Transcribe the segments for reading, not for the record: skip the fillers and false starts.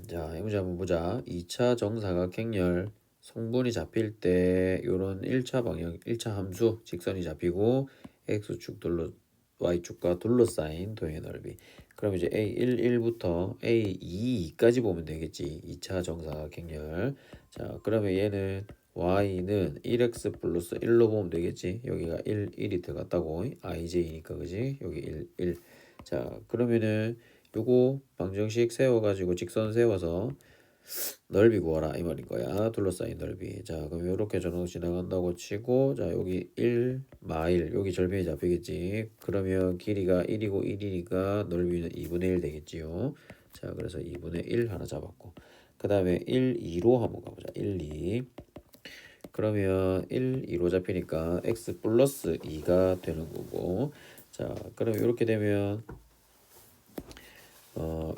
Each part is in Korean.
자, 이 문제 한번 보자. 2차 정사각행렬 성분이 잡힐 때 요런 1차 방향, 1차 함수 직선이 잡히고 x축 y축과 둘러싸인 도형의 넓이. 그럼 이제 a1, 1부터 a2, 2까지 보면 되겠지. 2차 정사각행렬. 자, 그러면 얘는 y는 1x 플러스 1로 보면 되겠지. 여기가 1이 들어갔다고. ij니까 그지? 여기 1. 자, 그러면은 요거 방정식 세워가지고 직선 세워서 넓이 구하라 이 말인 거야. 둘러싸인 넓이. 자, 그럼 요렇게 전원 지나간다고 치고, 자 여기 1 마일 여기 절편이 잡히겠지. 그러면 길이가 1이고 1이니까 넓이는 2분의 1 되겠지요. 자, 그래서 2분의 1 하나 잡았고, 그 다음에 1, 2로 한번 가보자. 1, 2. 그러면 1, 2로 잡히니까 x 플러스 2가 되는 거고. 자, 그럼 이렇게 되면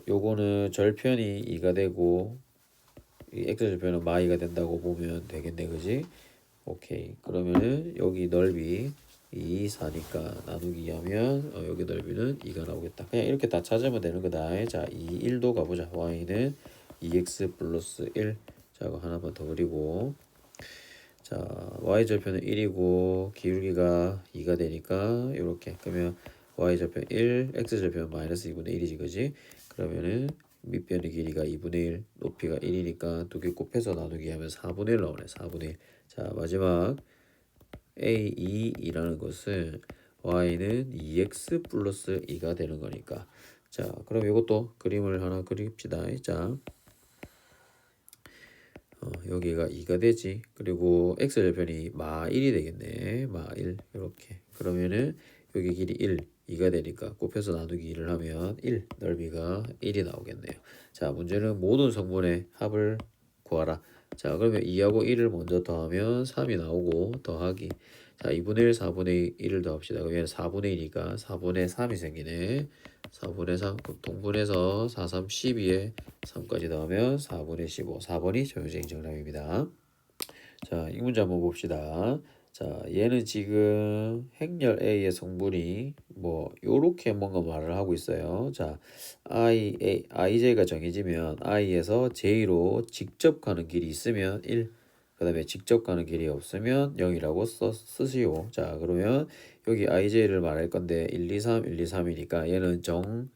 요거는 절편이 2가 되고 이 x절편은 마이가 된다고 보면 되겠네, 그지? 오케이. 그러면은 여기 넓이 2, 4니까 나누기 하면 여기 넓이는 2가 나오겠다. 그냥 이렇게 다 찾으면 되는 거다. 자, 2, 1도 가보자. y는 2x 플러스 1. 자, 이거 하나만 더 그리고, 자, y절편은 1이고 기울기가 2가 되니까 이렇게. 그러면 y절편 1, x절편 마이너스 2분의 1이지, 그지? 그러면은 밑변의 길이가 2분의 1, 높이가 1이니까 두 개 곱해서 나누기 하면 4분의 1 나오네. 4분의 1. 자, 마지막 a2이라는 것은 y는 2x 플러스 2가 되는 거니까. 자, 그럼 이것도 그림을 하나 그립시다. 자, 여기가 2가 되지. 그리고 x절편이 마 1이 되겠네. 마 1. 이렇게. 그러면은 여기 길이 1, 2가 되니까 곱해서 나누기 1을 하면 1, 넓이가 1이 나오겠네요. 자, 문제는 모든 성분의 합을 구하라. 자, 그러면 2하고 1을 먼저 더하면 3이 나오고, 더하기. 자, 2분의 1, 4분의 1을 더합시다. 그러면 4분의 1이니까 4분의 3이 생기네. 4분의 3, 동분해서 4, 3, 12에 3까지 더하면 4분의 15. 4번이 정효적인 정답입니다. 자, 이 문제 한번 봅시다. 자, 얘는 지금 행렬 A의 성분이 뭐 요렇게 뭔가 말을 하고 있어요. 자, IJ가 정해지면 I에서 J로 직접 가는 길이 있으면 1, 그 다음에 직접 가는 길이 없으면 0이라고 쓰시오. 자, 그러면 여기 IJ를 말할 건데 1, 2, 3, 1, 2, 3이니까 얘는 정사각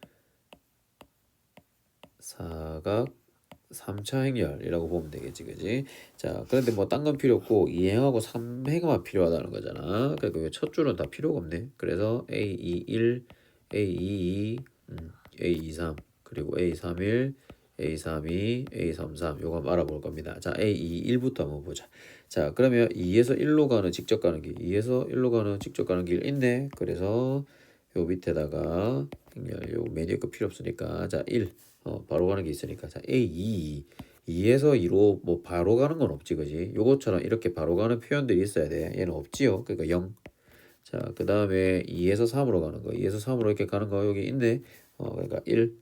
3차 행렬이라고 보면 되겠지, 그지? 자, 그런데 뭐 딴 건 필요 없고 2행하고 3행만 필요하다는 거잖아. 그러니까 첫 줄은 다 필요가 없네. 그래서 A21, A22, A23, 그리고 A31, A32, A33 요거 한번 알아볼 겁니다. 자, A21부터 한번 보자. 자, 그러면 2에서 1로 가는 직접 가는 길, 2에서 1로 가는 직접 가는 길 있네. 그래서 요 밑에다가 요 메뉴 거 필요 없으니까, 자, 1 바로 가는 게 있으니까, 자, A2, 2에서 2로 뭐 바로 가는 건 없지, 그지? 요것처럼 이렇게 바로 가는 표현들이 있어야 돼. 얘는 없지요. 그러니까 0. 자, 그 다음에 2에서 3으로 가는 거, 2에서 3으로 이렇게 가는 거 여기 있네. 그러니까 1.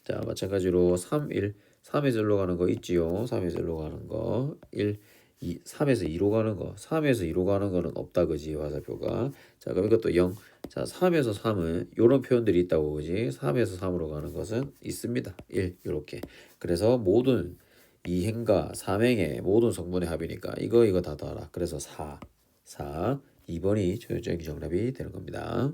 자, 마찬가지로 3, 1. 3에서 1로 가는 거 있지요. 3에서 1로 가는 거 1, 2, 3에서 2로 가는 거, 3에서 2로 가는 거는 없다, 그지? 화살표가. 자, 그럼 이것도 0. 자, 3에서 3은 요런 표현들이 있다고, 그지? 3에서 3으로 가는 것은 있습니다. 1, 요렇게. 그래서 모든 2행과 3행의 모든 성분의 합이니까 이거 다 더하라. 그래서 4, 2번이 최종적인 정답이 되는 겁니다.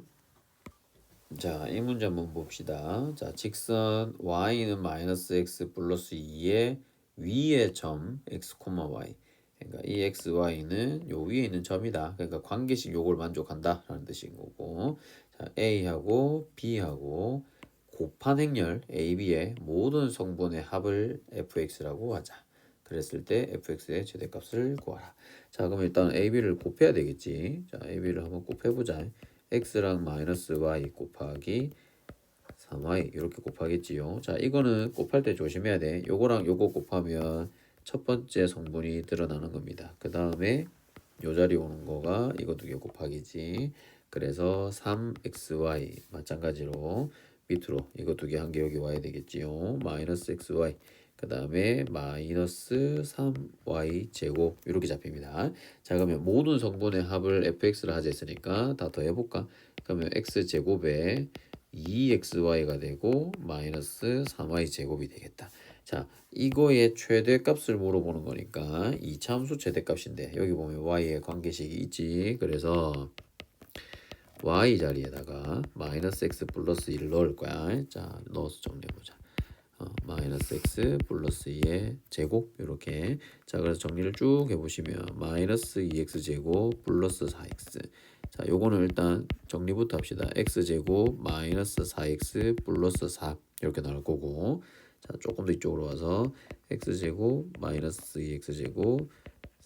자, 이 문제 한번 봅시다. 자, 직선 y는 마이너스 x 플러스 2의 위의 점 x, y. 그러니까 이 x, y는 요 위에 있는 점이다. 그러니까 관계식 요걸 만족한다 라는 뜻인 거고. 자, a하고 b하고 곱한 행렬 AB의 모든 성분의 합을 fx라고 하자. 그랬을 때 fx의 최대값을 구하라. 자, 그럼 일단 AB를 곱해야 되겠지. 자, AB를 한번 곱해보자. x랑 마이너스 y 곱하기 3y 이렇게 곱하겠지요. 자, 이거는 곱할 때 조심해야 돼. 요거랑 요거 곱하면 첫 번째 성분이 드러나는 겁니다. 그 다음에 요 자리 오는 거가 이거 두 개 곱하기지. 그래서 3xy 마찬가지로 밑으로 이거 두 개 한 개 여기 와야 되겠지요. 마이너스 xy 그 다음에 마이너스 3y 제곱 이렇게 잡힙니다. 자, 그러면 모든 성분의 합을 fx를 하자 했으니까 다 더해볼까? 그러면 x제곱에 2xy가 되고 마이너스 3y 제곱이 되겠다. 자, 이거의 최대값을 물어보는 거니까 이차함수 최대값인데 여기 보면 y의 관계식이 있지. 그래서 y 자리에다가 마이너스 x 플러스 1을 넣을 거야. 자, 넣어서 정리해보자. 마이너스 x 플러스 2의 제곱 이렇게. 자, 그래서 정리를 쭉 해보시면 마이너스 2x 제곱 플러스 4x. 자, 요거는 일단 정리부터 합시다. x제곱 마이너스 4x 플러스 4 이렇게 나올 거고, 자, 조금 더 이쪽으로 와서 x제곱 마이너스 2x제곱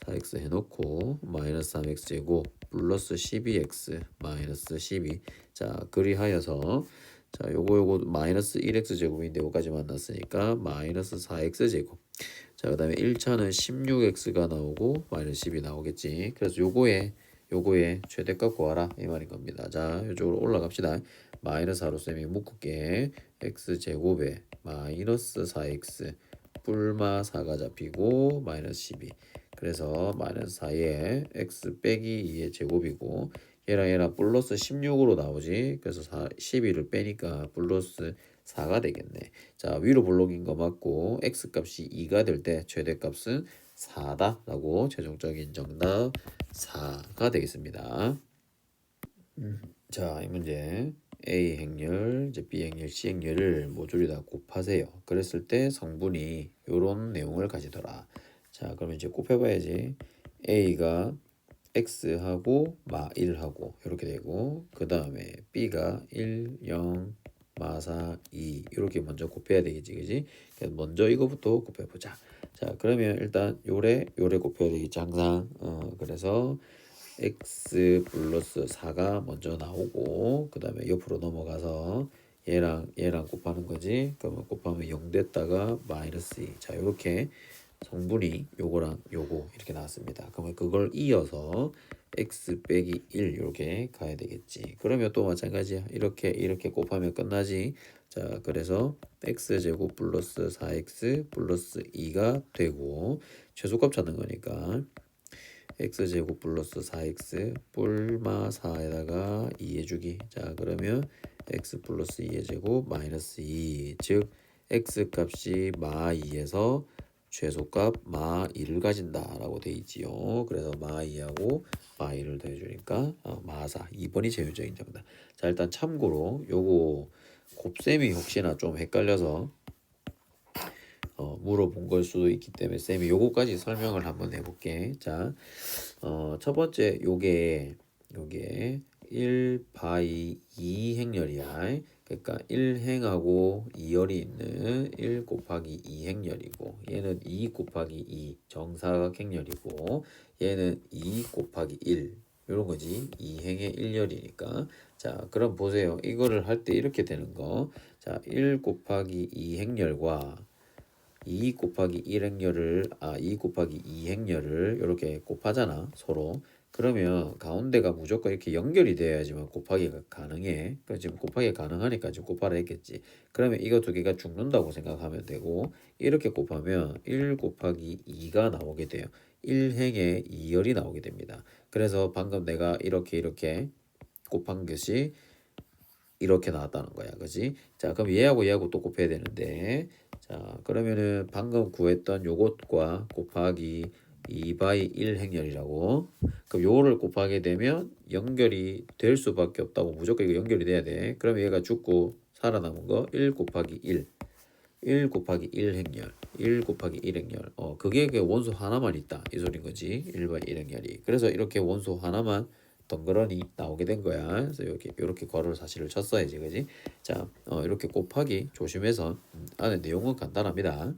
4x 해놓고 마이너스 3x제곱 플러스 12x 마이너스 12. 자, 그리하여서 자, 요거 마이너스 1x제곱인데 요까지 만났으니까 마이너스 4x제곱. 자, 그 다음에 1차는 16x가 나오고 마이너스 10이 나오겠지. 그래서 요거에 최대값 구하라 이 말인 겁니다. 자, 이쪽으로 올라갑시다. 마이너스 하루 쌤이 묶을게. x제곱에 마이너스 4x 뿔마 4가 잡히고 마이너스 12. 그래서 마이너스 4에 x 빼기 2의 제곱이고 얘랑 플러스 16으로 나오지. 그래서 12를 빼니까 플러스 4가 되겠네. 자, 위로 블록인 거 맞고 x값이 2가 될 때 최대값은 4다 라고 최종적인 정답 4가 되겠습니다. 자, 이 문제 A 행렬, 이제 B 행렬, C 행렬을 모조리 다 곱하세요. 그랬을 때 성분이 이런 내용을 가지더라. 자, 그러면 이제 곱해봐야지. A가 x하고 마 1하고 이렇게 되고, 그 다음에 b가 1, 0, 마4, 2 이렇게 먼저 곱해야 되겠지, 그지? 그래서 먼저 이거부터 곱해보자. 자, 그러면 일단 요래 곱해야 되겠지 항상. 그래서 x 플러스 4가 먼저 나오고, 그 다음에 옆으로 넘어가서 얘랑 곱하는 거지. 그러면 곱하면 0 됐다가 마이너스 2. 자, 요렇게 성분이 요거랑 요거 이렇게 나왔습니다. 그러면 그걸 이어서 x 빼기 1 이렇게 가야 되겠지. 그러면 또 마찬가지야. 이렇게 곱하면 끝나지. 자, 그래서 x제곱 플러스 4x 플러스 2가 되고, 최소값 찾는 거니까 x제곱 플러스 4x 뿔마 4에다가 2 해주기. 자, 그러면 x 플러스 2의 제곱 마이너스 2, 즉 x값이 마 2에서 최소값 마 2를 가진다라고 돼 있지요. 그래서 마 2하고 마 2를 더해주니까 마 4. 2번이 제일적인 정답. 자, 일단 참고로 요거 곱셈이 혹시나 좀 헷갈려서 물어본 걸 수도 있기 때문에 쌤이 요거까지 설명을 한번 해볼게. 자, 첫 번째 요게 1 바이 2 행렬이야. 그러니까 1행하고 2열이 있는 1 곱하기 2 행렬이고, 얘는 2 곱하기 2 정사각 행렬이고, 얘는 2 곱하기 1 요런 거지. 2행의 1열이니까. 자, 그럼 보세요. 이거를 할 때 이렇게 되는 거. 자, 1 곱하기 2 행렬과 2 곱하기 1행렬을 2 곱하기 2행렬을 이렇게 곱하잖아 서로. 그러면 가운데가 무조건 이렇게 연결이 돼야지만 곱하기가 가능해. 그러니까 지금 곱하기 가능하니까 지금 곱하라 했겠지. 그러면 이거 두 개가 죽는다고 생각하면 되고, 이렇게 곱하면 1 곱하기 2가 나오게 돼요. 1행에 2열이 나오게 됩니다. 그래서 방금 내가 이렇게 곱한 것이 이렇게 나왔다는 거야. 그지? 자, 그럼 얘하고 또 곱해야 되는데, 자, 그러면은 방금 구했던 요것과 곱하기 2바이 1 행렬이라고. 그럼 요거를 곱하게 되면 연결이 될 수밖에 없다고. 무조건 이거 연결이 돼야 돼. 그럼 얘가 죽고 살아남은 거 1 곱하기 1. 1 곱하기 1 행렬, 1 곱하기 1 행렬. 그게 그 원소 하나만 있다 이 소린 거지. 1바이 1 행렬이. 그래서 이렇게 원소 하나만 덩그러니 나오게 된 거야. 그래서 이렇게 괄호 사실을 쳤어야지, 그지? 자, 이렇게 곱하기 조심해서. 안에 내용은 간단합니다.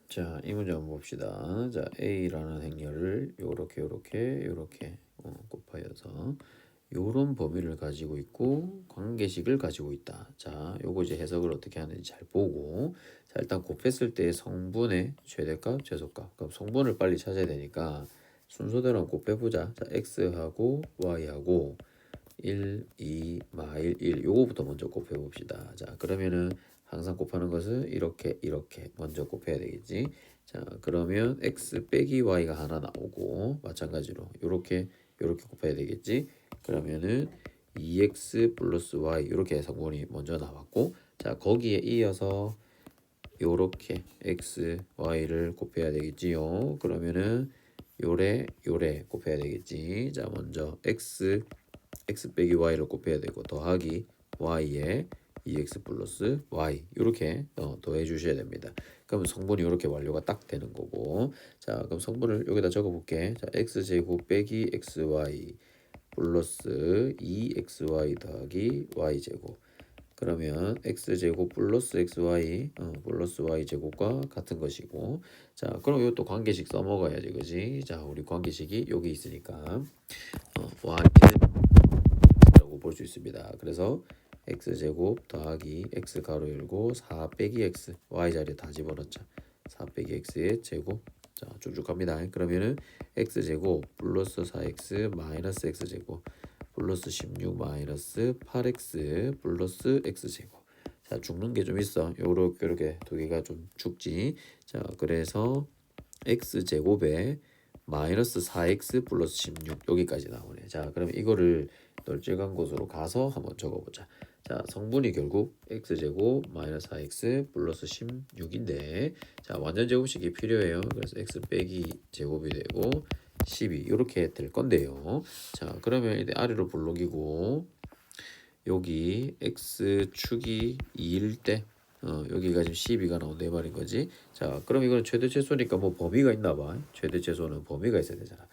자, 이 문제 한번 봅시다. 자, A라는 행렬을 요렇게 곱하여서 요런 범위를 가지고 있고 관계식을 가지고 있다. 자, 요거 이제 해석을 어떻게 하는지 잘 보고, 자, 일단 곱했을 때 성분의 최대값, 최소값. 그럼 성분을 빨리 찾아야 되니까 순서대로 한번 곱해보자. 자, x하고 y하고 1, 2, 마일 1 요거부터 먼저 곱해봅시다. 자, 그러면은 항상 곱하는 것은 이렇게 먼저 곱해야 되겠지. 자, 그러면 x 빼기 y가 하나 나오고, 마찬가지로 요렇게 곱해야 되겠지. 그러면은 2x 플러스 y 이렇게 성분이 먼저 나왔고, 자, 거기에 이어서 요렇게 x, y를 곱해야 되겠지요. 그러면은 요래 곱해야 되겠지. 자, 먼저 x 빼기 y를 곱해야 되고 더하기 y에 2x 플러스 y 이렇게 더해 주셔야 됩니다. 그러면 성분이 이렇게 완료가 딱 되는 거고, 자, 그럼 성분을 여기다 적어 볼게. 자, x제곱 빼기 xy 플러스 2xy 더하기 y제곱, 그러면 x제곱 플러스 xy 플러스 y제곱과 같은 것이고, 자, 그럼 이것도 관계식 써먹어야지, 그지? 자, 우리 관계식이 여기 있으니까 y는 라고 볼 수 있습니다. 그래서 x제곱 더하기 x 가로 열고 4 빼기 x, y 자리에 다 집어넣자. 4 빼기 x의 제곱. 자, 쭉쭉 갑니다. 그러면은 x제곱 플러스 4x 마이너스 x제곱 플러스 16 마이너스 8x 플러스 x제곱. 자, 죽는 게 좀 있어. 요렇게 두 개가 좀 죽지. 자, 그래서 x제곱에 마이너스 4x 플러스 16 여기까지 나오네. 자, 그러면 이거를 널찍한 곳으로 가서 한번 적어보자. 자, 성분이 결국 x제곱 마이너스 4x 플러스 16인데, 자, 완전 제곱식이 필요해요. 그래서 x 빼기 제곱이 되고 12 이렇게 될 건데요. 자, 그러면 이제 아래로 볼록이고 여기 x축이 2일 때 여기가 지금 12가 나온다 이 말인 거지. 자, 그럼 이거는 최대 최소니까 뭐 범위가 있나 봐. 최대 최소는 범위가 있어야 되잖아.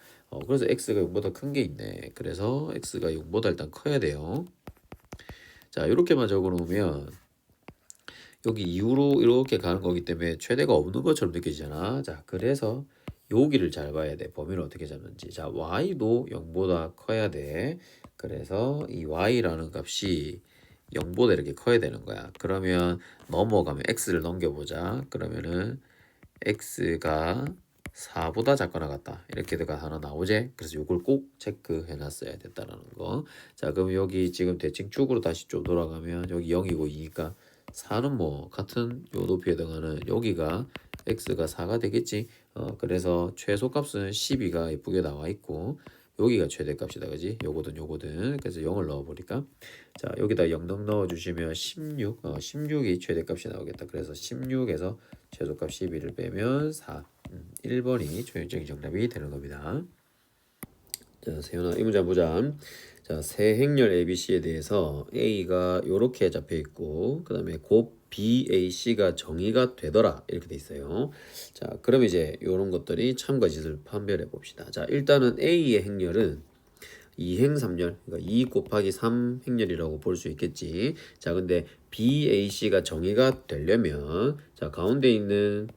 그래서 x가 0보다 큰 게 있네. 그래서 x가 0보다 일단 커야 돼요. 자, 이렇게만 적어 놓으면 여기 이후로 이렇게 가는 거기 때문에 최대가 없는 것처럼 느껴지잖아. 자, 그래서 여기를 잘 봐야 돼. 범위를 어떻게 잡는지. 자, y도 0보다 커야 돼. 그래서 이 y라는 값이 0보다 이렇게 커야 되는 거야. 그러면 넘어가면 x를 넘겨보자. 그러면은 x가 4보다 작거나 같다. 이렇게 가 하나 나오지? 그래서 이걸 꼭 체크해 놨어야 됐다라는 거. 자, 그럼 여기 지금 대칭 축으로 다시 좀 돌아가면 여기 0이고 2니까 4는 뭐 같은 요 높이에 해당하는 여기가 x가 4가 되겠지. 그래서 최소값은 12가 예쁘게 나와 있고 여기가 최대값이다, 그지? 요거든. 그래서 0을 넣어보니까, 자, 여기다 0 넣어 주시면 16, 16이 최대값이 나오겠다. 그래서 16에서 최소값 12를 빼면 4. 1번이 최종적인 정답이 되는 겁니다. 자, 세연아, 이 문제 보자. 자, 세 행렬 ABC에 대해서 A가 이렇게 잡혀 있고, 그 다음에 곱 BAC가 정의가 되더라 이렇게 돼 있어요. 자, 그럼 이제 이런 것들이 참과 짓을 판별해 봅시다. 자, 일단은 A의 행렬은 2행 3열, 그러니까 2 곱하기 3 행렬이라고 볼 수 있겠지. 자, 근데 BAC가 정의가 되려면, 자, 가운데 있는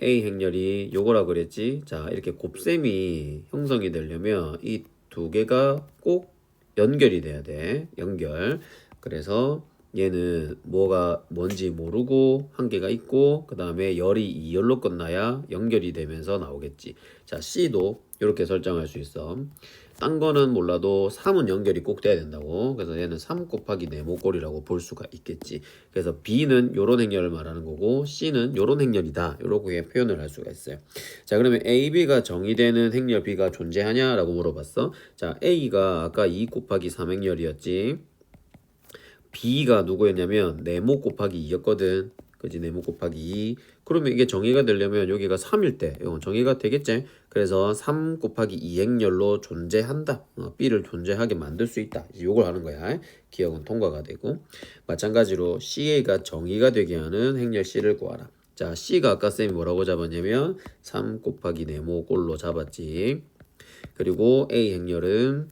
A 행렬이 요거라 그랬지. 자, 이렇게 곱셈이 형성이 되려면 이 두 개가 꼭 연결이 돼야 돼. 연결. 그래서 얘는 뭐가 뭔지 모르고 한 개가 있고, 그 다음에 열이 2열로 끝나야 연결이 되면서 나오겠지. 자, C도 이렇게 설정할 수 있어. 딴 거는 몰라도 3은 연결이 꼭 돼야 된다고. 그래서 얘는 3 곱하기 네모꼴이라고 볼 수가 있겠지. 그래서 B는 요런 행렬을 말하는 거고 C는 요런 행렬이다. 요렇게 표현을 할 수가 있어요. 자, 그러면 AB가 정의되는 행렬 B가 존재하냐라고 물어봤어. 자, A가 아까 2 곱하기 3 행렬이었지. B가 누구였냐면 네모 곱하기 2였거든. 그지? 네모 곱하기 2. 그러면 이게 정의가 되려면 여기가 3일 때 정의가 되겠지? 그래서 3 곱하기 2 행렬로 존재한다. B를 존재하게 만들 수 있다. 이걸 하는 거야. 기억은 통과가 되고. 마찬가지로 CA가 정의가 되게 하는 행렬 C를 구하라. 자, C가 아까 쌤이 뭐라고 잡았냐면 3 곱하기 네모 꼴로 잡았지. 그리고 A 행렬은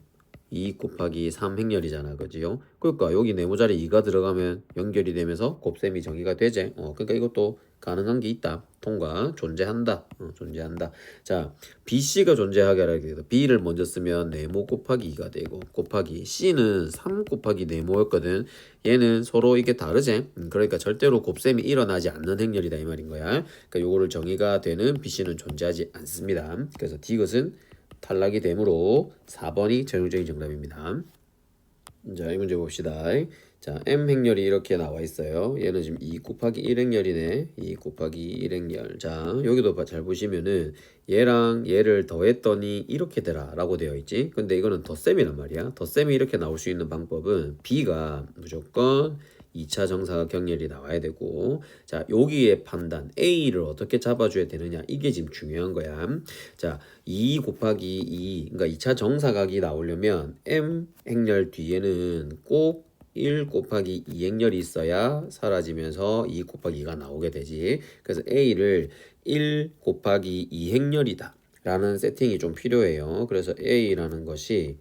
2 곱하기 3 행렬이잖아, 그지요? 그러니까 여기 네모자리 2가 들어가면 연결이 되면서 곱셈이 정의가 되지. 그러니까 이것도 가능한 게 있다. 통과. 존재한다. 존재한다. 자, BC가 존재하게 하라 해서 B를 먼저 쓰면 네모 곱하기 2가 되고, 곱하기 C는 3 곱하기 네모였거든. 얘는 서로 이게 다르지. 그러니까 절대로 곱셈이 일어나지 않는 행렬이다 이 말인 거야. 그러니까 요거를 정의가 되는 BC는 존재하지 않습니다. 그래서 D것은 탈락이 되므로 4번이 최종적인 정답입니다. 자, 이 문제 봅시다. 자, M 행렬이 이렇게 나와 있어요. 얘는 지금 2 곱하기 1 행렬이네. 2 곱하기 1 행렬. 자, 여기도 잘 보시면은 얘랑 얘를 더했더니 이렇게 되라 라고 되어 있지. 근데 이거는 덧셈이란 말이야. 덧셈이 이렇게 나올 수 있는 방법은 B가 무조건 2차 정사각형렬이 나와야 되고 자 여기에 판단 A를 어떻게 잡아줘야 되느냐 이게 지금 중요한 거야. 자 2 곱하기 2 그러니까 2차 정사각이 나오려면 M 행렬 뒤에는 꼭 1 곱하기 2 행렬이 있어야 사라지면서 2 곱하기 2가 나오게 되지. 그래서 A를 1 곱하기 2 행렬이다 라는 세팅이 좀 필요해요. 그래서 A라는 것이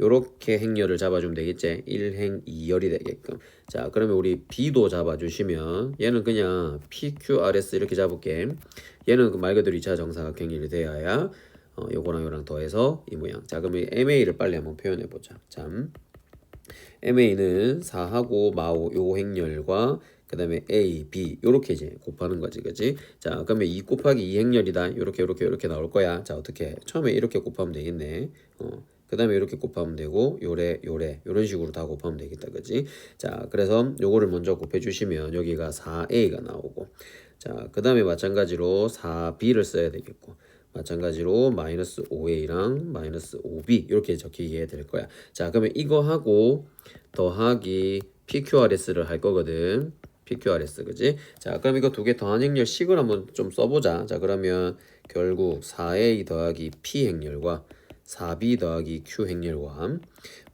요렇게 행렬을 잡아주면 되겠지. 1행 2열이 되게끔. 자 그러면 우리 B도 잡아주시면 얘는 그냥 PQRS 이렇게 잡을게. 얘는 그 말 그대로 2차 정사각형렬이 되어야 요거랑 요랑 더해서 이 모양. 자 그러면 MA를 빨리 한번 표현해보자. 참 MA는 4하고 마오 요 행렬과 그 다음에 A, B 요렇게 이제 곱하는 거지 그지? 자 그러면 2 곱하기 2 행렬이다 요렇게 나올 거야. 자 어떻게 처음에 이렇게 곱하면 되겠네. 그 다음에 이렇게 곱하면 되고 요래 요런 식으로 다 곱하면 되겠다 그지? 자 그래서 요거를 먼저 곱해 주시면 여기가 4A가 나오고 자 그 다음에 마찬가지로 4B를 써야 되겠고 마찬가지로 마이너스 5A랑 마이너스 5B 이렇게 적히게 될 거야. 자 그러면 이거 하고 더하기 PQRS를 할 거거든. PQRS 그지? 자 그럼 이거 두 개 더한 행렬 식을 한번 좀 써보자. 자 그러면 결국 4A 더하기 P 행렬과 4B 더하기 Q 행렬과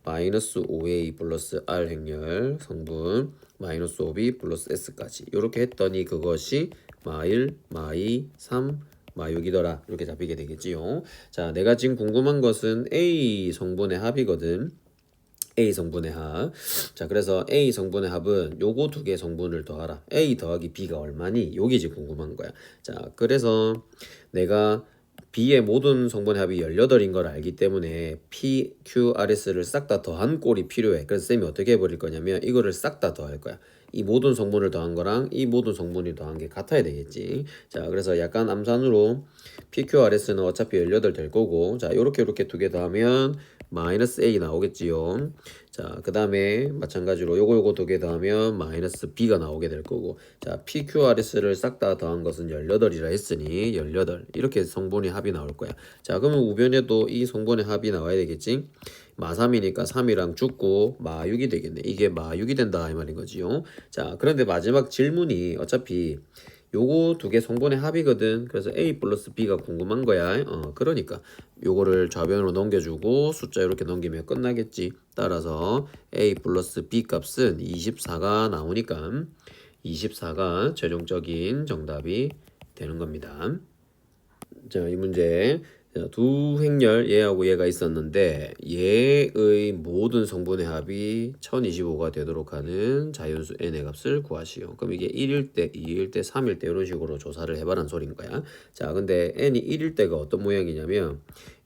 마이너스 5A 플러스 R 행렬 성분 마이너스 5B 플러스 S까지 이렇게 했더니 그것이 마1, 마2, 3, 마6이더라 이렇게 잡히게 되겠지요. 자 내가 지금 궁금한 것은 A 성분의 합이거든. A 성분의 합. 자 그래서 A 성분의 합은 요거 두 개 성분을 더하라. A 더하기 B가 얼마니? 요게 지금 궁금한 거야. 자 그래서 내가 B의 모든 성분의 합이 18인 걸 알기 때문에 P, Q, RS를 싹 다 더한 꼴이 필요해. 그래서 쌤이 어떻게 해버릴 거냐면 이거를 싹 다 더할 거야. 이 모든 성분을 더한 거랑 이 모든 성분이 더한 게 같아야 되겠지. 자 그래서 약간 암산으로 PQRS는 어차피 18 될 거고 자 요렇게 두 개 더하면 마이너스 A 나오겠지요. 자 그 다음에 마찬가지로 요거 두 개 더하면 마이너스 B가 나오게 될 거고 자 PQRS를 싹 다 더한 것은 18이라 했으니 18 이렇게 성분의 합이 나올 거야. 자 그러면 우변에도 이 성분의 합이 나와야 되겠지. 마3이니까 3이랑 죽고 마6이 되겠네. 이게 마6이 된다 이 말인 거지요. 자 그런데 마지막 질문이 어차피 요거 두 개 성분의 합이거든. 그래서 A 플러스 B가 궁금한 거야. 그러니까 요거를 좌변으로 넘겨주고 숫자 이렇게 넘기면 끝나겠지. 따라서 A 플러스 B 값은 24가 나오니까 24가 최종적인 정답이 되는 겁니다. 자, 이 문제 두 행렬 얘하고 얘가 있었는데 얘의 모든 성분의 합이 1025가 되도록 하는 자연수 n의 값을 구하시오. 그럼 이게 1일 때, 2일 때, 3일 때 이런 식으로 조사를 해봐란 소린 거야. 자 근데 n이 1일 때가 어떤 모양이냐면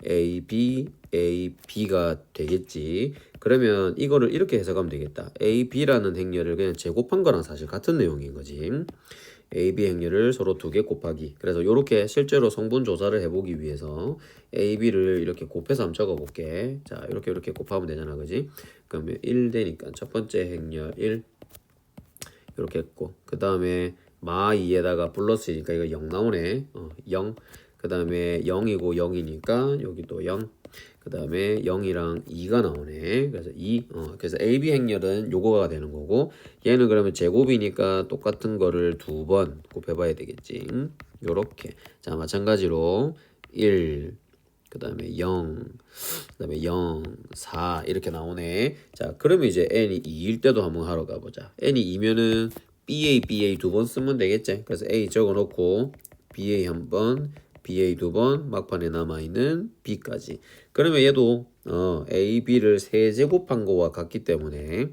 a, b, a, b가 되겠지. 그러면 이거를 이렇게 해석하면 되겠다. a, b라는 행렬을 그냥 제곱한 거랑 사실 같은 내용인 거지. A, B 행렬을 서로 두 개 곱하기. 그래서 이렇게 실제로 성분 조사를 해보기 위해서 A, B를 이렇게 곱해서 한번 적어볼게. 자, 이렇게 곱하면 되잖아, 그지? 그러면 1 되니까 첫 번째 행렬 1 이렇게 했고, 그 다음에 마 2에다가 플러스니까 이거 0 나오네. 0. 그 다음에 0이고 0이니까 여기도 0. 그 다음에 0이랑 2가 나오네. 그래서 2. 그래서 AB 행렬은 요거가 되는 거고 얘는 그러면 제곱이니까 똑같은 거를 두 번 곱해봐야 되겠지. 요렇게. 자 마찬가지로 1. 그 다음에 0. 그 다음에 0, 4 이렇게 나오네. 자 그러면 이제 n이 2일 때도 한번 하러 가보자. n이 2면은 BA 두 번 쓰면 되겠지. 그래서 A 적어놓고 BA 한 번 BA 두 번 막판에 남아있는 B까지. 그러면 얘도 A, B를 세제곱한 거와 같기 때문에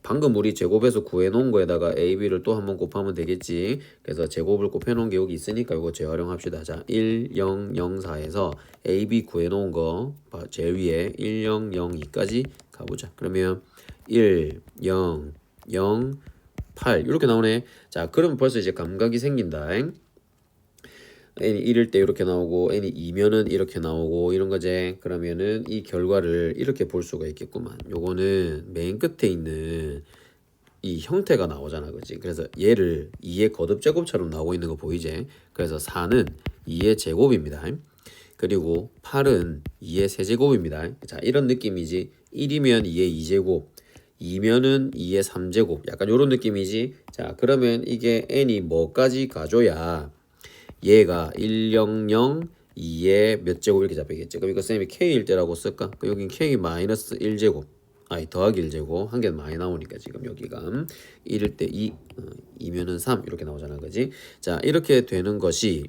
방금 우리 제곱해서 구해놓은 거에다가 A, B를 또 한번 곱하면 되겠지. 그래서 제곱을 곱해놓은 게 여기 있으니까 이거 재활용합시다. 자 1, 0, 0, 4에서 A, B 구해놓은 거 제일 위에 1, 0, 0, 2까지 가보자. 그러면 1, 0, 0, 8 이렇게 나오네. 자 그러면 벌써 이제 감각이 생긴다. n이 1일 때 이렇게 나오고 n이 2면은 이렇게 나오고 이런 거지. 그러면은 이 결과를 이렇게 볼 수가 있겠구만. 요거는 맨 끝에 있는 이 형태가 나오잖아, 그렇지? 그래서 얘를 2의 거듭 제곱처럼 나오고 있는 거 보이지? 그래서 4는 2의 제곱입니다. 그리고 8은 2의 세제곱입니다. 자, 이런 느낌이지. 1이면 2의 2제곱, 2면은 2의 3제곱 약간 요런 느낌이지. 자 그러면 이게 n이 뭐까지 가줘야 얘가 1, 0, 0, 2의 몇 제곱 이렇게 잡히겠지. 그럼 이거 쌤이 k일 때라고 쓸까? 그럼 여긴 k 마이너스 1제곱 아니 더하기 1제곱 한 개는 많이 나오니까 지금 여기가 1일 때 2, 2면은 3 이렇게 나오잖아 그지? 자 이렇게 되는 것이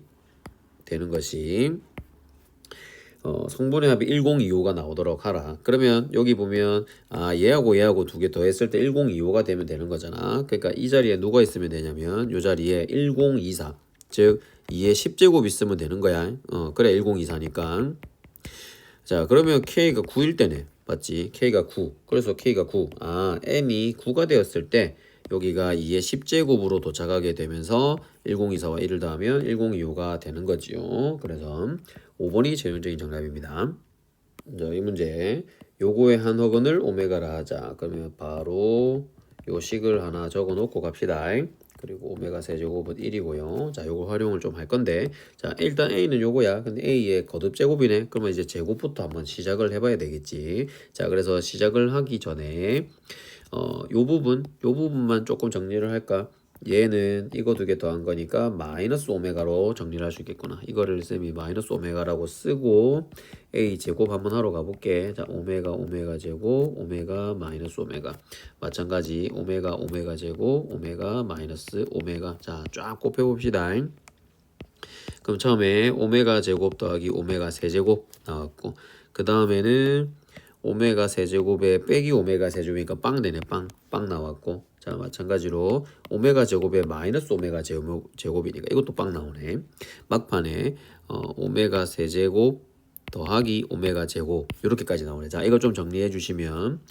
성분의 합이 1025가 나오도록 하라. 그러면 여기 보면 얘하고 두 개 더했을 때 1025가 되면 되는 거잖아. 그러니까 이 자리에 누가 있으면 되냐면 이 자리에 1024 즉 2의 10제곱 있으면 되는 거야. 그래 1024니까. 자 그러면 K가 9일 때네. 맞지? K가 9. 그래서 K가 9. N이 9가 되었을 때 여기가 2의 10제곱으로 도착하게 되면서 1024와 1을 더하면 1025가 되는 거지요. 그래서 5번이 최종적인 정답입니다. 자, 이 문제 요거의 한 허근을 오메가라 하자. 그러면 바로 요 식을 하나 적어 놓고 갑시다. 그리고 오메가 세제곱은 1이고요. 자, 요거 활용을 좀 할 건데 자, 일단 A는 요거야. 근데 A의 거듭 제곱이네. 그러면 이제 제곱부터 한번 시작을 해봐야 되겠지. 자, 그래서 시작을 하기 전에 요 부분만 조금 정리를 할까? 얘는 이거 두 개 더한 거니까 마이너스 오메가로 정리를 할 수 있겠구나. 이거를 쌤이 마이너스 오메가라고 쓰고 a 제곱 한번 하러 가볼게. 자 오메가 제곱 오메가 마이너스 오메가 마찬가지 오메가 제곱 오메가 마이너스 오메가 자 쫙 곱해봅시다. 그럼 처음에 오메가 제곱 더하기 오메가 세제곱 나왔고 그 다음에는 오메가 세제곱에 빼기 오메가 세제곱이니까 빵 되네. 빵 나왔고 자 마찬가지로 오메가 제곱에 마이너스 오메가 제곱이니까 이것도 빵 나오네. 막판에 오메가 세제곱 더하기 오메가 제곱 이렇게까지 나오네. 자 이거 좀 정리해 주시면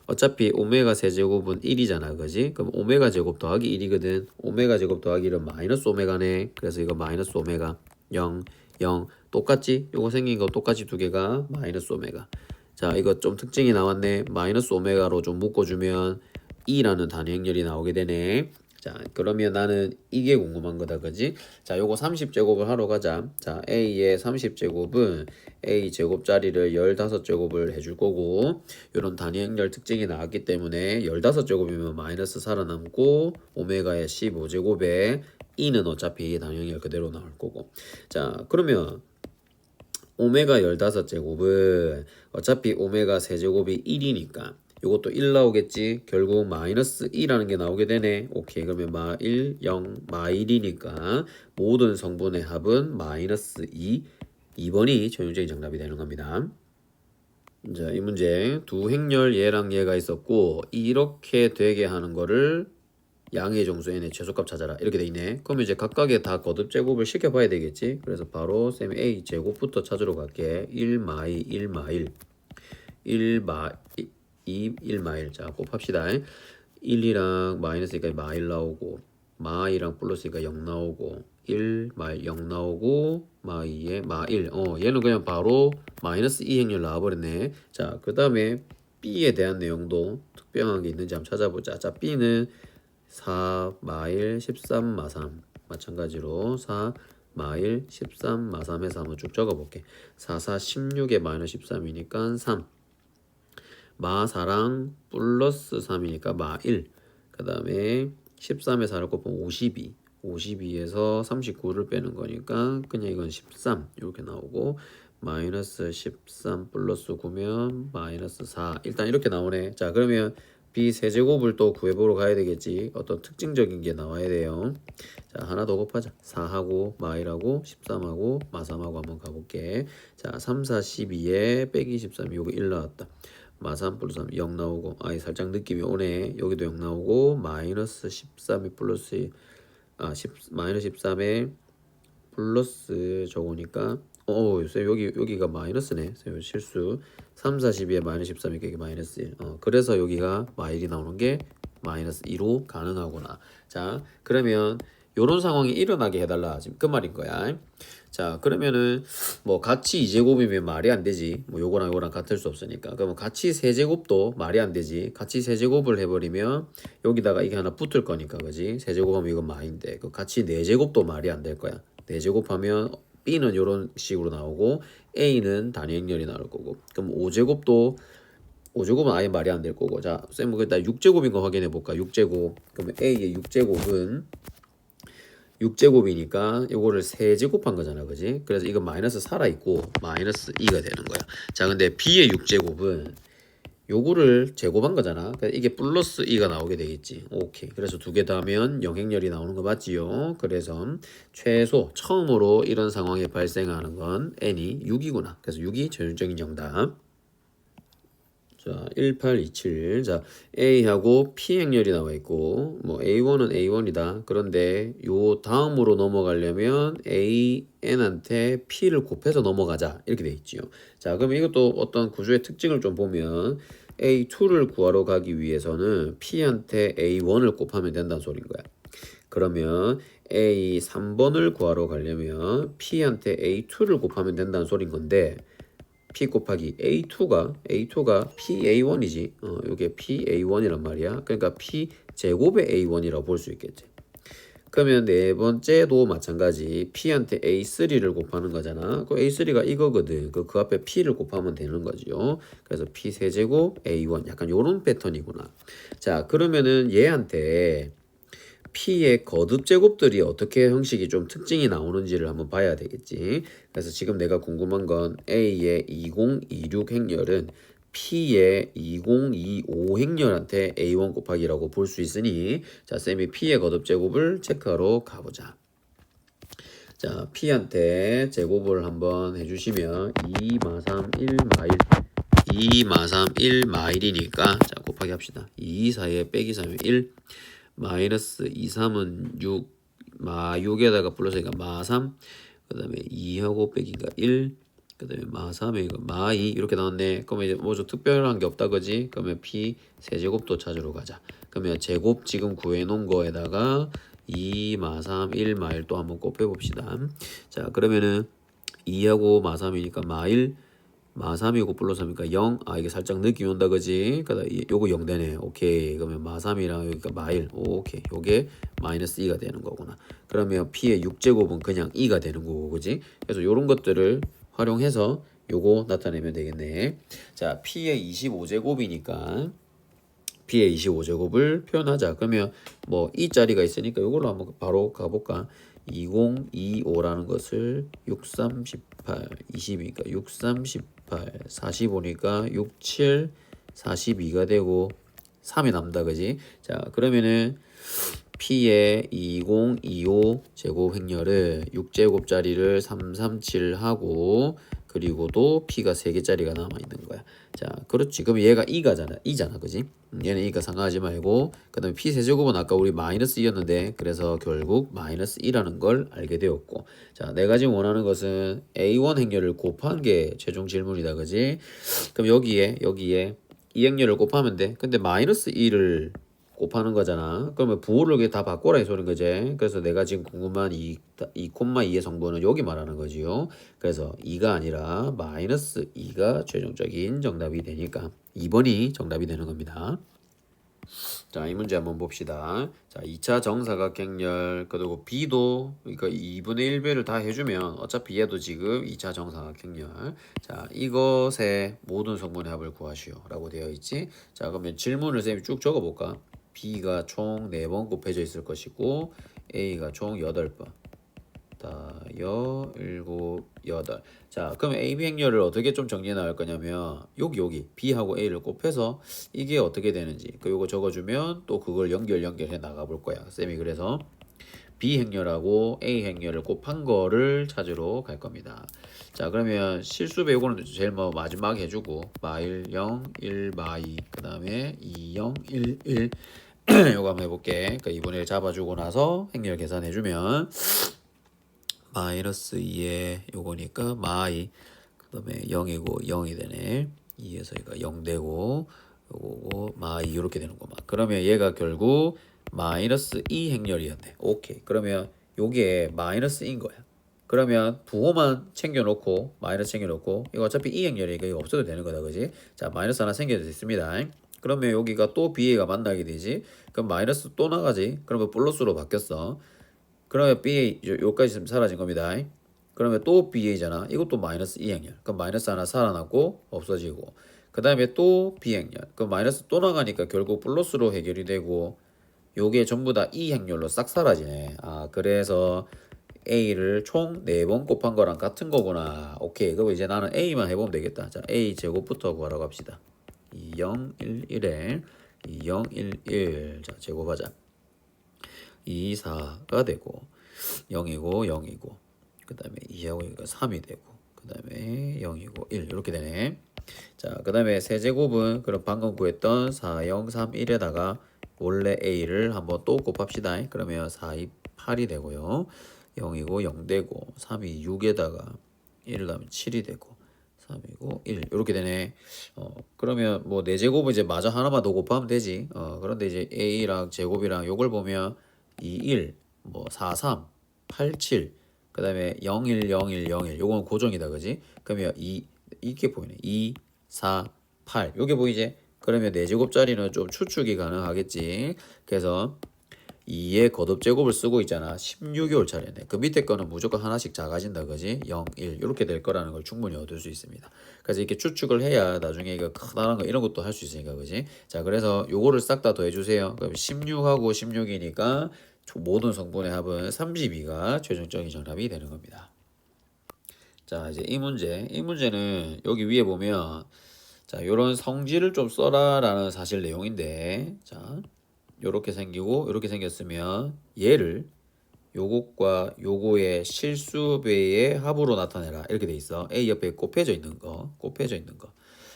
어차피 오메가 세제곱은 1이잖아 그지? 그럼 오메가 제곱 더하기 1이거든. 오메가 제곱 더하기 1은 마이너스 오메가네. 그래서 이거 마이너스 오메가 0 똑같지? 요거 생긴 거 똑같이 두 개가 마이너스 오메가. 자 이거 좀 특징이 나왔네. 마이너스 오메가로 좀 묶어주면 2라는 단위 행렬이 나오게 되네. 자 그러면 나는 이게 궁금한 거다 그지? 자 요거 30제곱을 하러 가자. 자 A의 30제곱은 A 제곱자리를 15제곱을 해줄 거고 요런 단위 행렬 특징이 나왔기 때문에 15제곱이면 마이너스 살아남고 오메가의 15제곱에 2는 어차피 단위 행렬 그대로 나올 거고 자 그러면 오메가 15제곱은 어차피 오메가 세제곱이 1이니까 이것도 1 나오겠지. 결국 마이너스 2라는 게 나오게 되네. 오케이 그러면 마1 0 마1이니까 모든 성분의 합은 마이너스 2 2번이 최종적인 정답이 되는 겁니다. 자, 이 문제 두 행렬 얘랑 얘가 있었고 이렇게 되게 하는 거를 양의 정수 n의 최소값 찾아라 이렇게 돼 있네. 그럼 이제 각각의 다 거듭 제곱을 시켜봐야 되겠지. 그래서 바로 쌤이 a 제곱부터 찾으러 갈게. 1 마이 1 마일 1 마 2 1 마일 자 곱합시다. 1이랑 마이너스니까 마일 나오고 마이랑 플러스니까 0 나오고 1 마일 0 나오고 마2에 마1 얘는 그냥 바로 마이너스 2 행렬 나와버렸네. 자 그 다음에 b에 대한 내용도 특별한 게 있는지 한번 찾아보자. 자 b는 4 마일 13 마3 마찬가지로 4 마일 13 마3에서 한번 쭉 적어볼게. 4 4 16에 마이너스 13이니까 3 마4랑 플러스 3이니까 마1 그 다음에 13에 4를 곱하면 52 52에서 39를 빼는 거니까 그냥 이건 13 이렇게 나오고 마이너스 13 플러스 9면 마이너스 4 일단 이렇게 나오네. 자 그러면 b 세제곱을 또 구해보러 가야 되겠지. 어떤 특징적인 게 나와야 돼요. 자 하나 더 곱하자. 4하고 마1하고 13하고 마3하고 한번 가볼게. 자 3, 4, 12에 빼기 13 요거 1 나왔다. 마3 플러스 3 0 나오고 살짝 느낌이 오네. 여기도 0 나오고 마이너스 13에 플러스 마이너스 13에 플러스 저거니까 쌤 여기가 마이너스네. 쌤 실수. 3, 4, 12에 마이너스 13이니까 이게 마이너스 1. 그래서 여기가 마일이 나오는 게 마이너스 2로 가능하구나. 자 그러면 요런 상황이 일어나게 해달라. 지금 그 말인 거야. 자 그러면은 뭐 같이 2제곱이면 말이 안 되지. 뭐 요거랑 같을 수 없으니까. 그러면 같이 세제곱도 말이 안 되지. 같이 세제곱을 해버리면 여기다가 이게 하나 붙을 거니까 그지. 세제곱하면 이건 마인데 그 같이 4제곱도 말이 안 될 거야. 4제곱하면 b는 요런 식으로 나오고 a는 단위 행렬이 나올 거고 그럼 5제곱도 5제곱은 아예 말이 안 될 거고. 자, 쌤은 일단 6제곱인 거 확인해 볼까? 6제곱. 그러면 A의 6제곱은 6제곱이니까 요거를 3제곱한 거잖아. 그지? 그래서 이거 마이너스 살아있고 마이너스 2가 되는 거야. 자, 근데 B의 6제곱은 요거를 제곱한 거잖아. 그러니까 이게 플러스 2가 나오게 되겠지. 오케이. 그래서 두 개 더하면 영행열이 나오는 거 맞지요? 그래서 최소 처음으로 이런 상황이 발생하는 건 n이 6이구나. 그래서 6이 전형적인 정답. 자, 1827. 자, A하고 P 행렬이 나와 있고, 뭐 A1은 A1이다. 그런데 요 다음으로 넘어가려면 AN한테 P를 곱해서 넘어가자. 이렇게 돼 있지요. 자, 그러면 이것도 어떤 구조의 특징을 좀 보면 A2를 구하러 가기 위해서는 P한테 A1을 곱하면 된다는 소린 거야. 그러면 A 3번을 구하러 가려면 P한테 A2를 곱하면 된다는 소린 건데 P 곱하기 A2가 PA1이지. 이게 PA1이란 말이야. 그러니까 P 제곱의 A1이라고 볼 수 있겠지. 그러면 네 번째도 마찬가지. P한테 A3를 곱하는 거잖아. 그 A3가 이거거든. 그 앞에 P를 곱하면 되는 거죠. 그래서 P 세제곱 A1 약간 요런 패턴이구나. 자, 그러면은 얘한테 P의 거듭 제곱들이 어떻게 형식이 좀 특징이 나오는지를 한번 봐야 되겠지. 그래서 지금 내가 궁금한 건 A의 2026 행렬은 P의 2025 행렬한테 A1 곱하기라고 볼 수 있으니 자, 쌤이 P의 거듭 제곱을 체크하러 가보자. 자, P한테 제곱을 한번 해주시면 2 마삼 1 마일 2 마삼 1 마일이니까 자, 곱하기 합시다. 2 4에 빼기 3이 1 마이너스 2, 3은 6, 마 6에다가 플러스니까 마 3, 그 다음에 2하고 빼기가 1, 그 다음에 마 3에 이거 마 2 이렇게 나왔네. 그러면 이제 뭐 좀 특별한 게 없다 그지? 그러면 P 세제곱도 찾으러 가자. 그러면 제곱 지금 구해놓은 거에다가 2, 마 3, 1, 마 1 또 한번 곱해봅시다. 자, 그러면은 2하고 마 3이니까 마 1, 마 3이고 플러스 3이니까 0. 아, 이게 살짝 느낌이 온다 그지? 그다 요거 0 되네. 오케이. 그러면 마 3이랑 여기가 마 1. 오케이. 요게 마이너스 2가 되는 거구나. 그러면 P의 6제곱은 그냥 2가 되는 거고 그지? 그래서 요런 것들을 활용해서 요거 나타내면 되겠네. 자, P의 25제곱이니까 P의 25제곱을 표현하자. 그러면 뭐 이 자리가 있으니까 요걸로 한번 바로 가볼까? 2025라는 것을 6, 3, 18, 20이니까 6, 3, 18, 45니까 6, 7, 42가 되고 3이 남다 그지? 자, 그러면은 P의 2025 제곱 행렬을 6제곱짜리를 337하고 그리고 또 P가 3개짜리가 남아있는 거야. 자, 그렇지. 그럼 얘가 2잖아. 그지? 얘는 2가 상하지 말고 그 다음에 P 세제곱은 아까 우리 마이너스 2였는데 그래서 결국 마이너스 2라는 걸 알게 되었고 자, 내가 지금 원하는 것은 A1 행렬을 곱한 게 최종 질문이다. 그지? 그럼 여기에 이 행렬을 곱하면 돼. 근데 마이너스 2를 곱하는 거잖아. 그러면 부호를 다 바꿔라 이 소린 거지. 그래서 내가 지금 궁금한 2,2의 성분은 여기 말하는 거지요. 그래서 2가 아니라 마이너스 2가 최종적인 정답이 되니까 2번이 정답이 되는 겁니다. 자, 이 문제 한번 봅시다. 자, 2차 정사각형렬 그리고 B도 그러니까 2분의 1배를 다 해주면 어차피 얘도 지금 2차 정사각형렬. 자, 이것의 모든 성분의 합을 구하시오 라고 되어 있지. 자, 그러면 질문을 쌤이 쭉 적어볼까? B가 총 4번 곱해져 있을 것이고 A가 총 8번 다 7, 8. 자, 그럼 AB 행렬을 어떻게 좀 정리해 나갈 거냐면 여기 B하고 A를 곱해서 이게 어떻게 되는지 요거 적어주면 또 그걸 연결해 나가 볼 거야. 쌤이 그래서 B 행렬하고 A 행렬을 곱한 거를 찾으러 갈 겁니다. 자, 그러면 실수배 요거는 제일 뭐 마지막 해주고 마1 0 1 마2 그 다음에 2 0 1 1 요거 한번 해볼게. 그러니까 2분의 1 잡아주고 나서 행렬 계산해주면 마이너스 2에 요거니까 마2 그 다음에 0이고 0이 되네. 2에서 얘가 0 되고 요거고 마2 이렇게 되는 거만. 그러면 얘가 결국 마이너스 2 행렬이었네. 오케이. 그러면 요게 마이너스 2인 거야. 그러면 부호만 챙겨놓고 마이너스 챙겨놓고 이거 어차피 2 행렬이니까 이거 없어도 되는 거다 그지? 자, 마이너스 하나 생겨도 있습니다. 그러면 여기가 또 B가 만나게 되지. 그럼 마이너스 또 나가지. 그러면 플러스로 바뀌었어. 그러면 BA 여기까지 사라진 겁니다. 그러면 또 BA잖아. 이것도 마이너스 2행렬. 그럼 마이너스 하나 살아났고 없어지고. 그 다음에 또 B행렬. 그럼 마이너스 또 나가니까 결국 플러스로 해결이 되고 요게 전부 다 E행렬로 싹 사라지네. 아, 그래서 A를 총 4번 곱한 거랑 같은 거구나. 오케이. 그럼 이제 나는 A만 해보면 되겠다. 자, A 제곱부터 구하라고 합시다. 2, 0, 1, 1에 2, 0, 1, 1. 자, 제곱하자. 2, 4가 되고 0이고 0이고 그 다음에 2하고 여기가 3이 되고 그 다음에 0이고 1 이렇게 되네. 자, 그 다음에 세제곱은 그럼 방금 구했던 4, 0, 3, 1에다가 원래 A를 한번 또 곱합시다. 그러면 4, 2, 8이 되고요. 0이고 0 되고 3이 6에다가 1을 하면 7이 되고 3이고 1 이렇게 되네. 그러면 뭐 4제곱은 이제 마저 하나만 더 곱하면 되지. 그런데 이제 A랑 제곱이랑 요걸 보면 2, 1, 뭐 4, 3, 8, 7, 그 다음에 0, 1, 0, 1, 0, 1 요건 고정이다 그지? 그러면 이게 보이네. 2, 4, 8 요게 보이지? 그러면 4제곱짜리는 좀 추측이 가능하겠지. 그래서 2의 거듭제곱을 쓰고 있잖아. 16이 올 차례네. 그 밑에 거는 무조건 하나씩 작아진다 그지? 0, 1 이렇게 될 거라는 걸 충분히 얻을 수 있습니다. 그래서 이렇게 추측을 해야 나중에 이거 커다란 거 이런 것도 할 수 있으니까 그지? 자, 그래서 요거를 싹 다 더해 주세요. 그럼 16하고 16이니까 모든 성분의 합은 32가 최종적인 정답이 되는 겁니다. 자, 이제 이 문제는 여기 위에 보면 자, 요런 성질을 좀 써라라는 사실 내용인데 자, 요렇게 생기고 요렇게 생겼으면 얘를 요것과 요거의 실수배의 합으로 나타내라 이렇게 돼 있어. A 옆에 곱해져 있는 거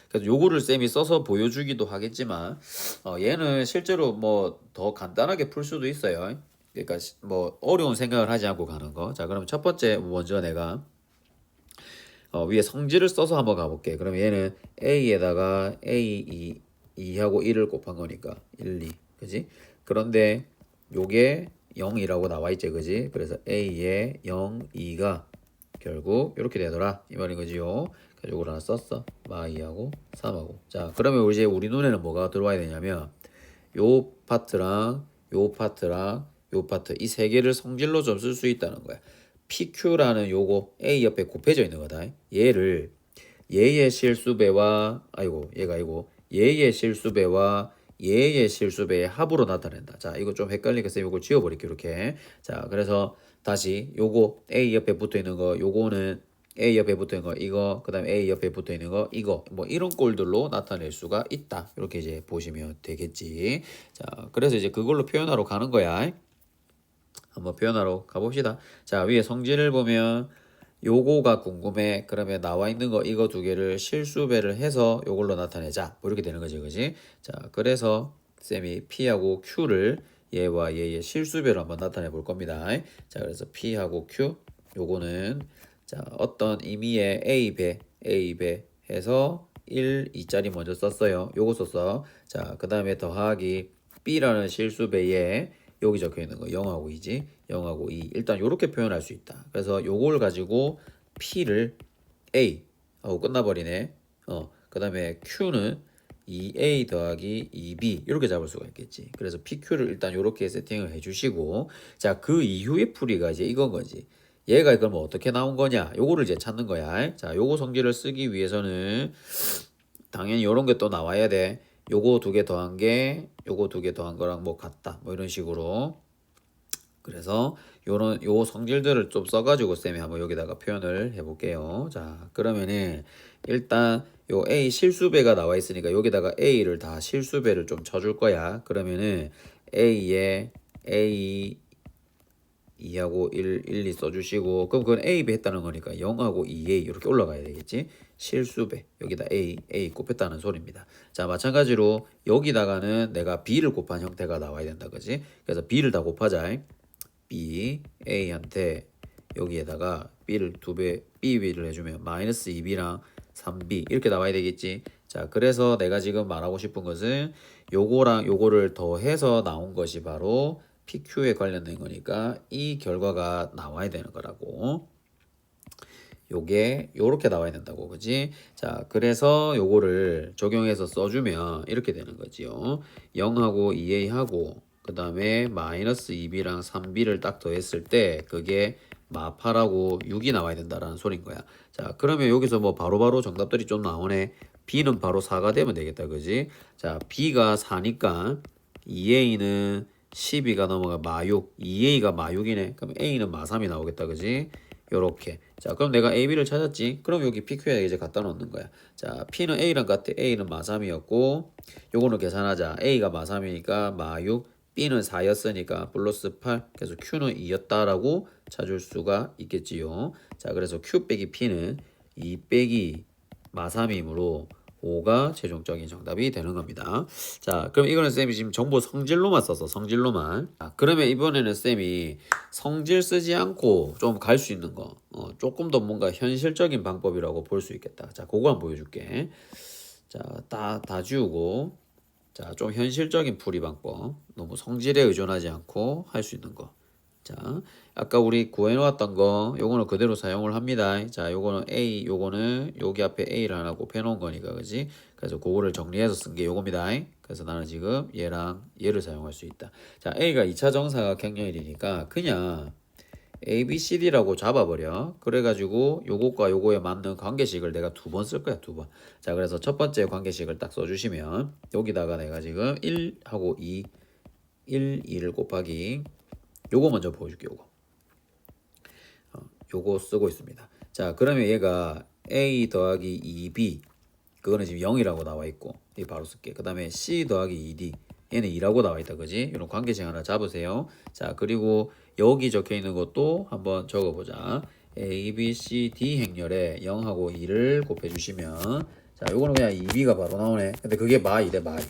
그래서 요거를 쌤이 써서 보여주기도 하겠지만 얘는 실제로 뭐 더 간단하게 풀 수도 있어요. 그러니까 뭐 어려운 생각을 하지 않고 가는 거. 자, 그럼 첫 번째 먼저 내가 위에 성질을 써서 한번 가볼게. 그러면 얘는 A에다가 A 2하고 1을 곱한 거니까 1, 2 그지? 그런데 요게 0이라고 나와 있지 그지? 그래서 A에 0, 2가 결국 이렇게 되더라 이 말인 거지요. 그래서 요걸 하나 썼어. 마이하고 3하고. 자, 그러면 이제 우리 눈에는 뭐가 들어와야 되냐면 요 파트랑 요 파트랑 요 파트 이 세 개를 성질로 좀 쓸 수 있다는 거야. PQ라는 요거 A 옆에 곱해져 있는 거다. 얘를 얘의 실수배와 얘가 아니고 얘의 실수배와 얘의 실수배의 합으로 나타낸다. 자, 이거 좀 헷갈리니까 쌤 이거 지워버릴게요. 이렇게. 자, 그래서 다시 요거 A 옆에 붙어 있는 거 요거는 A 옆에 붙어 있는 거 이거 그다음에 A 옆에 붙어 있는 거 이거 뭐 이런 꼴들로 나타낼 수가 있다. 이렇게 이제 보시면 되겠지. 자, 그래서 이제 그걸로 표현하러 가는 거야. 한번 표현하러 가봅시다. 자, 위에 성질을 보면 요거가 궁금해. 그러면 나와 있는 거 이거 두 개를 실수배를 해서 요걸로 나타내자. 뭐 이렇게 되는 거지, 그지? 자, 그래서 쌤이 P하고 Q를 얘와 얘의 실수배로 한번 나타내 볼 겁니다. 자, 그래서 P하고 Q 요거는 자, 어떤 의미의 A 배 해서 1, 2짜리 먼저 썼어요. 요거 썼어. 자, 그 다음에 더하기 B라는 실수배에 여기 적혀 있는 거 0하고 2지 0하고 2 일단 요렇게 표현할 수 있다. 그래서 요걸 가지고 P를 A 하고 끝나버리네. 그 다음에 Q는 2A 더하기 2B 이렇게 잡을 수가 있겠지. 그래서 PQ를 일단 요렇게 세팅을 해주시고 자, 그 이후의 풀이가 이제 이건 거지. 얘가 그러면 어떻게 나온 거냐 요거를 이제 찾는 거야. 자, 요거 성질을 쓰기 위해서는 당연히 요런 게 또 나와야 돼. 요거 두 개 더한 게 요거 두 개 더한 거랑 뭐 같다 뭐 이런 식으로. 그래서 요 성질들을 좀 써가지고 쌤이 한번 여기다가 표현을 해볼게요. 자, 그러면은 일단 요 A 실수배가 나와 있으니까 여기다가 A를 다 실수배를 좀 쳐줄 거야. 그러면은 A에 A 2하고 1, 2 써주시고 그럼 그건 A 배 했다는 거니까 0하고 2A 이렇게 올라가야 되겠지. 실수배 여기다 A 곱했다는 소리입니다. 자, 마찬가지로 여기다가는 내가 B를 곱한 형태가 나와야 된다 그지? 그래서 B를 다 곱하자. B A한테 여기에다가 B를 2배 B를 해주면 마이너스 2B랑 3B 이렇게 나와야 되겠지. 자, 그래서 내가 지금 말하고 싶은 것은 요거랑 요거를 더해서 나온 것이 바로 PQ에 관련된 거니까 이 결과가 나와야 되는 거라고. 요게 요렇게 나와야 된다고 그지? 자, 그래서 요거를 적용해서 써주면 이렇게 되는 거지요. 0하고 2A하고 그 다음에 마이너스 2B랑 3B를 딱 더했을 때 그게 마파라고 6이 나와야 된다라는 소린 거야. 자, 그러면 여기서 뭐 바로바로 정답들이 좀 나오네. b는 바로 4가 되면 되겠다. 그지? 자, b가 4니까 2a는 12가 넘어가 마6, 2a가 마6이네. 그럼 a는 마3이 나오겠다. 그지? 요렇게. 자, 그럼 내가 a, b를 찾았지? 그럼 여기 pq에 이제 갖다 놓는 거야. 자, p는 a랑 같아. a는 마3이었고 요거는 계산하자. a가 마3이니까 마6, b는 4였으니까 플러스 8. 그래서 q는 2였다라고 찾을 수가 있겠지요. 자, 그래서 q 빼기 p는 2 빼기 마3이므로 5가 최종적인 정답이 되는 겁니다. 자, 그럼 이거는 쌤이 지금 정보 성질로만 썼어. 성질로만. 자, 그러면 이번에는 쌤이 성질 쓰지 않고 좀 갈 수 있는 거. 조금 더 뭔가 현실적인 방법이라고 볼 수 있겠다. 자, 그거 한번 보여줄게. 자, 다 지우고. 자, 좀 현실적인 풀이 방법. 너무 성질에 의존하지 않고 할 수 있는 거. 자, 아까 우리 구해놓았던 거, 요거는 그대로 사용을 합니다. 자, 요거는 A, 요거는 여기 앞에 A를 하나 곱해놓은 거니까, 그지? 그래서 그거를 정리해서 쓴 게 요겁니다. 그래서 나는 지금 얘랑 얘를 사용할 수 있다. 자, A가 2차 정사각형열이니까 그냥 A, B, C, D라고 잡아버려. 그래가지고 요것과 요거에 맞는 관계식을 내가 2번 쓸 거야, 2번. 자, 그래서 첫 번째 관계식을 딱 써주시면 여기다가 내가 지금 1하고 2, 2를 곱하기 요거 먼저 보여줄게. 요거 쓰고 있습니다. 자, 그러면 얘가 a 더하기 2b 그거는 지금 0이라고 나와 있고 이 바로 쓸게. 그 다음에 c 더하기 2d 얘는 2라고 나와 있다. 그지? 이런 관계식 하나 잡으세요. 자, 그리고 여기 적혀 있는 것도 한번 적어보자. a, b, c, d 행렬에 0하고 2를 곱해 주시면 자, 요거는 그냥 2b가 바로 나오네. 근데 그게 마이래, 마이.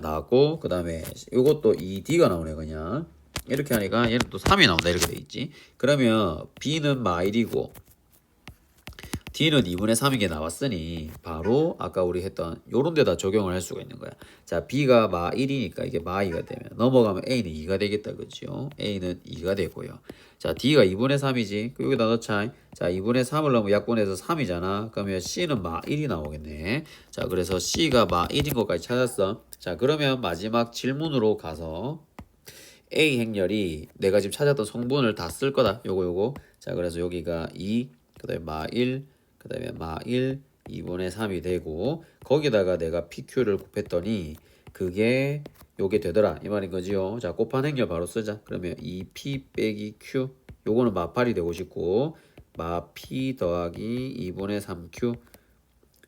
나왔고, 그 다음에 이것도 2D가 나오네, 그냥. 이렇게 하니까 얘는 또 3이 나온다, 이렇게 돼 있지. 그러면 B는 마1이고, D는 2분의 3인 게 나왔으니, 바로 아까 우리 했던 요런 데다 적용을 할 수가 있는 거야. 자, B가 마1이니까 이게 마2가 되면, 넘어가면 A는 2가 되겠다, 그죠? A는 2가 되고요. 자, D가 2분의 3이지. 여기다 넣자. 자, 2분의 3을 넣으면 약분해서 3이잖아. 그러면 C는 마1이 나오겠네. 자, 그래서 C가 마1인 것까지 찾았어. 자, 그러면 마지막 질문으로 가서 A 행렬이 내가 지금 찾았던 성분을 다 쓸 거다. 요거. 자, 그래서 여기가 2, 그 다음에 마1, 그 다음에 마1, 2분의 3이 되고 거기다가 내가 PQ를 곱했더니 그게 요게 되더라. 이 말인 거지요. 자, 곱한 행렬 바로 쓰자. 그러면 2P 빼기 Q 요거는 마8이 되고 싶고 마 P 더하기 2분의 3Q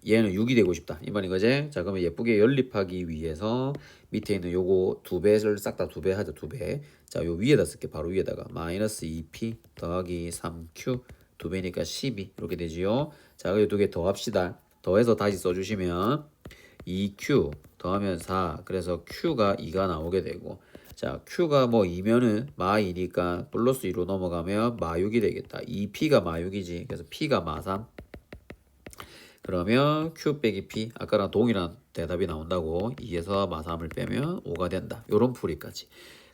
얘는 6이 되고 싶다. 이 말인 거지? 자, 그러면 예쁘게 연립하기 위해서 밑에 있는 요거 2배를 싹 다 2배 하자, 2배. 자, 요 위에다 쓸게. 바로 위에다가 마이너스 2p 더하기 3q 2배니까 12 이렇게 되지요. 자, 이 두 개 더합시다. 더해서 다시 써주시면 2q 더하면 4. 그래서 q가 2가 나오게 되고 자, q가 뭐 2면은 마2니까 플러스 2로 넘어가면 마6이 되겠다. 2p가 마6이지. 그래서 p가 마3. 그러면 Q 빼기 P 아까랑 동일한 대답이 나온다고 2에서 마3을 빼면 5가 된다. 요런 풀이까지.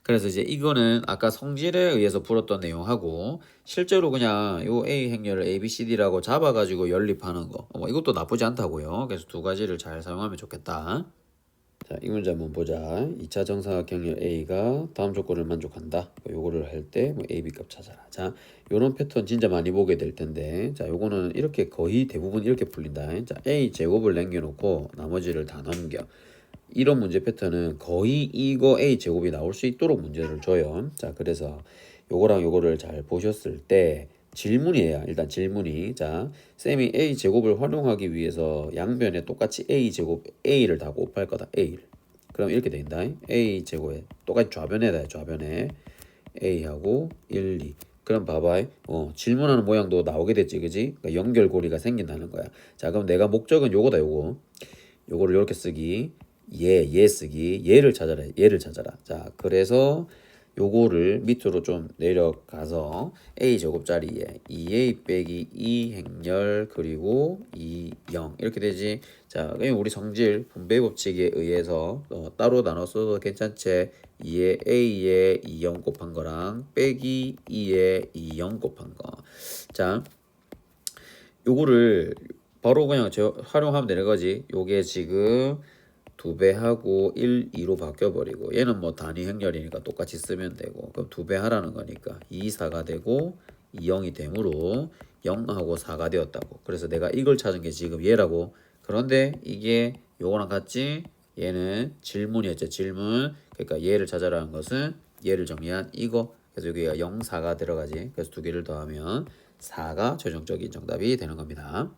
그래서 이제 이거는 아까 성질에 의해서 풀었던 내용하고 실제로 그냥 요 A 행렬을 A, B, C, D라고 잡아가지고 연립하는 거 이것도 나쁘지 않다고요. 그래서 두 가지를 잘 사용하면 좋겠다. 자, 이 문제 한번 보자. 2차 정사각형열 A가 다음 조건을 만족한다. 요거를 할 때 뭐 A, B 값 찾아라. 자, 요런 패턴 진짜 많이 보게 될 텐데 자, 요거는 이렇게 거의 대부분 이렇게 풀린다. 자, A 제곱을 남겨놓고 나머지를 다 넘겨. 이런 문제 패턴은 거의 이거 A 제곱이 나올 수 있도록 문제를 줘요. 자, 그래서 요거랑 요거를 잘 보셨을 때 질문이에요. 일단 질문이 자, 쌤이 A 제곱을 활용하기 위해서 양변에 똑같이 A 제곱 A를 다 곱할 거다. A를. 그럼 이렇게 된다. A 제곱에 똑같이 좌변에다 좌변에 A하고 1, 2. 그럼 봐봐. 질문하는 모양도 나오게 됐지, 그지? 그러니까 연결고리가 생긴다는 거야. 자, 그럼 내가 목적은 요거다, 요거. 요거를 이렇게 쓰기. 얘 쓰기. 얘를 찾아라. 자, 그래서 요거를 밑으로 좀 내려가서 a 제곱자리에 2a 빼기 2 행렬 그리고 2, 0 이렇게 되지. 자, 그럼 우리 성질 분배 법칙에 의해서 따로 나눠 써도 괜찮지. 2에 a에 2, 0 곱한 거랑 빼기 2에 2, 0 곱한 거. 자, 요거를 바로 그냥 활용하면 되는 거지. 요게 지금 2배 하고 1, 2로 바뀌어버리고 얘는 뭐 단위 행렬이니까 똑같이 쓰면 되고 그럼 2배 하라는 거니까 2, 4가 되고 2, 0이 되므로 0하고 4가 되었다고. 그래서 내가 이걸 찾은 게 지금 얘라고. 그런데 이게 요거랑 같지? 얘는 질문이었죠. 질문. 그러니까 얘를 찾아라는 것은 얘를 정리한 이거. 그래서 여기가 0, 4가 들어가지. 그래서 두 개를 더하면 4가 최종적인 정답이 되는 겁니다.